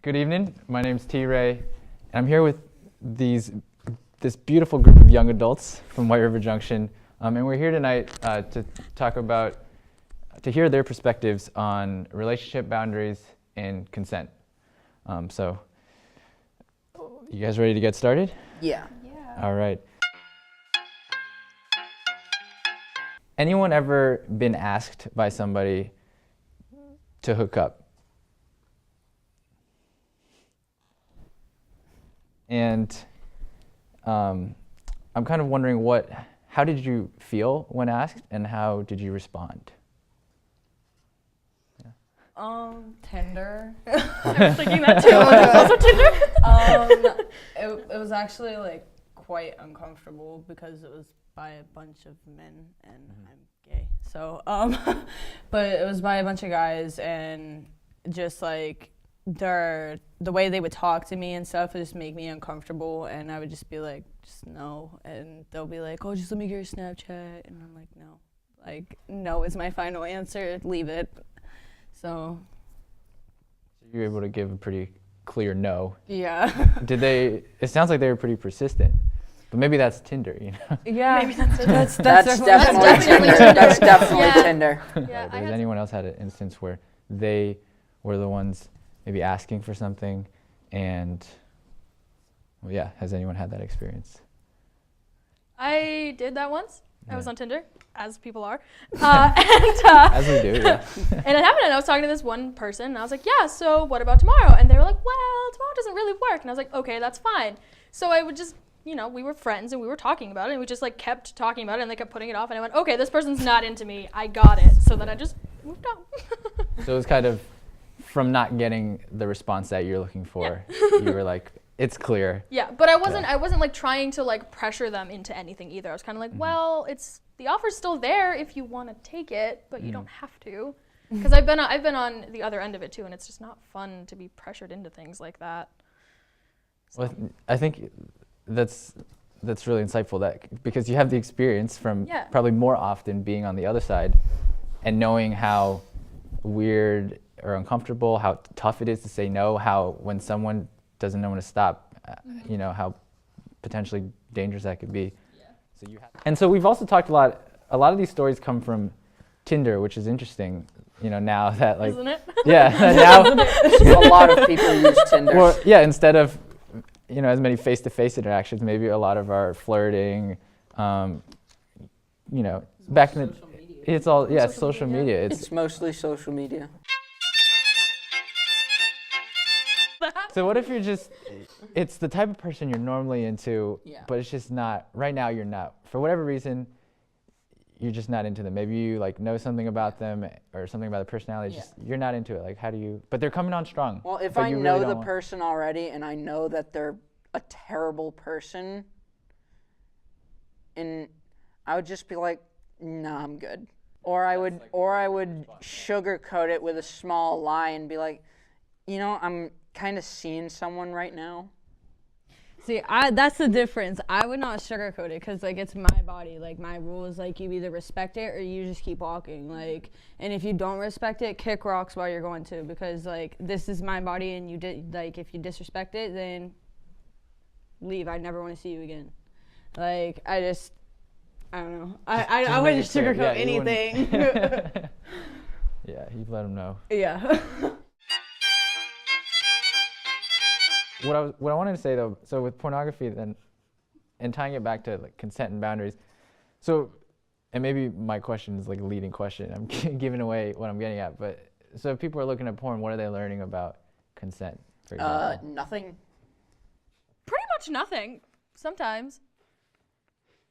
Good evening. My name's T-Ray, and I'm here with this beautiful group of young adults from White River Junction, and we're here tonight to hear their perspectives on relationship boundaries and consent. So, you guys ready to get started? Yeah. All right. Anyone ever been asked by somebody to hook up? And I'm kind of wondering how did you feel when asked, and how did you respond? Tinder. I was thinking that too. Also Tinder? It was actually like quite uncomfortable because it was by a bunch of men and I'm gay. So, but it was by a bunch of guys, and just like the way they would talk to me and stuff would just make me uncomfortable, and I would just be like, just no. And they'll be like, oh, just let me get your Snapchat. And I'm like, no. Like, no is my final answer. Leave it. So You were able to give a pretty clear no. yeah. It sounds like they were pretty persistent, but maybe that's Tinder, you know? Yeah. Maybe that's definitely Tinder. That's definitely Tinder. Yeah, has anyone else had an instance where they were the ones maybe asking for something, and has anyone had that experience? I did that once. Yeah. I was on Tinder, as people are. As we do, yeah. And it happened, and I was talking to this one person, and I was like, yeah, so what about tomorrow? And they were like, well, tomorrow doesn't really work. And I was like, okay, that's fine. So I would just, we were friends, and we were talking about it, and we just like kept talking about it, and they kept putting it off, and I went, okay, this person's not into me. I got it. So then I just moved on. So it was kind of from not getting the response that you're looking for, you were like, it's clear. Yeah, but I wasn't like trying to like pressure them into anything either. I was kind of like, well, the offer's still there if you want to take it, but you don't have to. Because I've been on the other end of it too, and it's just not fun to be pressured into things like that. So. Well, I think that's really insightful, because you have the experience from probably more often being on the other side and knowing how weird or uncomfortable, how tough it is to say no, how when someone doesn't know when to stop, how potentially dangerous that could be. Yeah. So we've also talked a lot of these stories come from Tinder, which is interesting, now that like. Isn't it? Yeah, now. A lot of people use Tinder. Well, yeah, instead of, as many face-to-face interactions, maybe a lot of our flirting, back in the, it's all, social media. It's mostly social media. So what if it's the type of person you're normally into, but it's just not, right now you're not, for whatever reason, you're just not into them. Maybe you like know something about them or something about the personality, you're not into it. Like how do you, but they're coming on strong. Well, if I know the person already and I know that they're a terrible person, and I would just be like, nah, I'm good. Or I would sugarcoat it with a small lie and be like, I'm kind of seeing someone right now. See, that's the difference. I would not sugarcoat it because, like, it's my body. Like, my rule is, like, you either respect it or you just keep walking. Like, and if you don't respect it, kick rocks while you're going to, because, like, this is my body, and if you disrespect it, then leave. I never want to see you again. Like, I don't know. I wouldn't sugarcoat anything. Yeah, you've let them know. Yeah. What I wanted to say though, so with pornography then, and tying it back to like consent and boundaries, so, and maybe my question is like a leading question, I'm giving away what I'm getting at, but so if people are looking at porn, what are they learning about consent, for example? Nothing. Pretty much nothing, sometimes.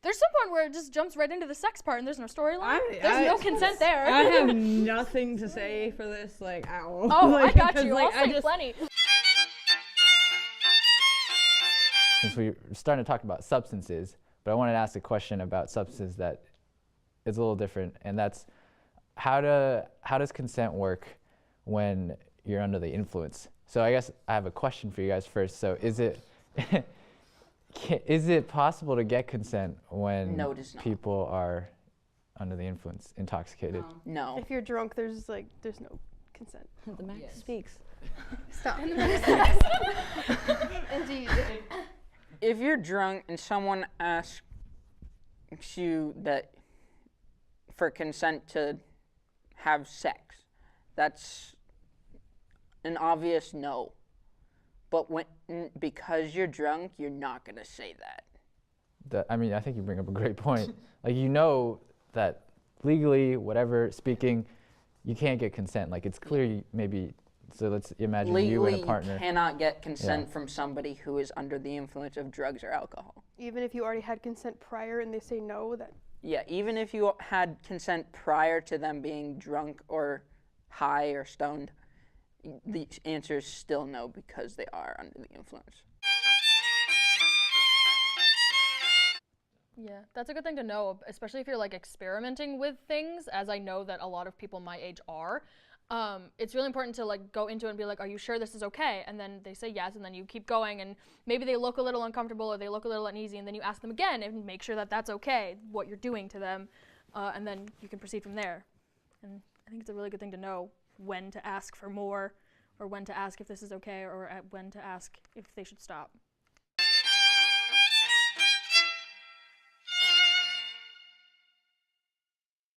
There's some point where it just jumps right into the sex part and there's no storyline. There's no consent there. I have nothing to say for this, like, at all. Oh, like, I got you, I'll say plenty. Since we're starting to talk about substances, but I wanted to ask a question about substances that is a little different, and that's how does consent work when you're under the influence? So I guess I have a question for you guys first. So is it possible to get consent when people are under the influence, intoxicated? No. If you're drunk, there's no consent. The Mac speaks. Stop. Indeed. If you're drunk and someone asks you that for consent to have sex, that's an obvious no. But because you're drunk, you're not gonna say that. I mean, I think you bring up a great point. Like, you know that legally, whatever, speaking, you can't get consent. Like, it's clear maybe, so let's imagine Legally, you and a partner. you cannot get consent from somebody who is under the influence of drugs or alcohol. Even if you already had consent prior and they say no, that... Yeah, even if you had consent prior to them being drunk or high or stoned, the answer is still no because they are under the influence. Yeah, that's a good thing to know, especially if you're like experimenting with things, as I know that a lot of people my age are. It's really important to like go into it and be like, are you sure this is okay? And then they say yes, and then you keep going, and maybe they look a little uncomfortable or they look a little uneasy, and then you ask them again and make sure that that's okay, what you're doing to them, and then you can proceed from there. And I think it's a really good thing to know when to ask for more, or when to ask if this is okay, or when to ask if they should stop.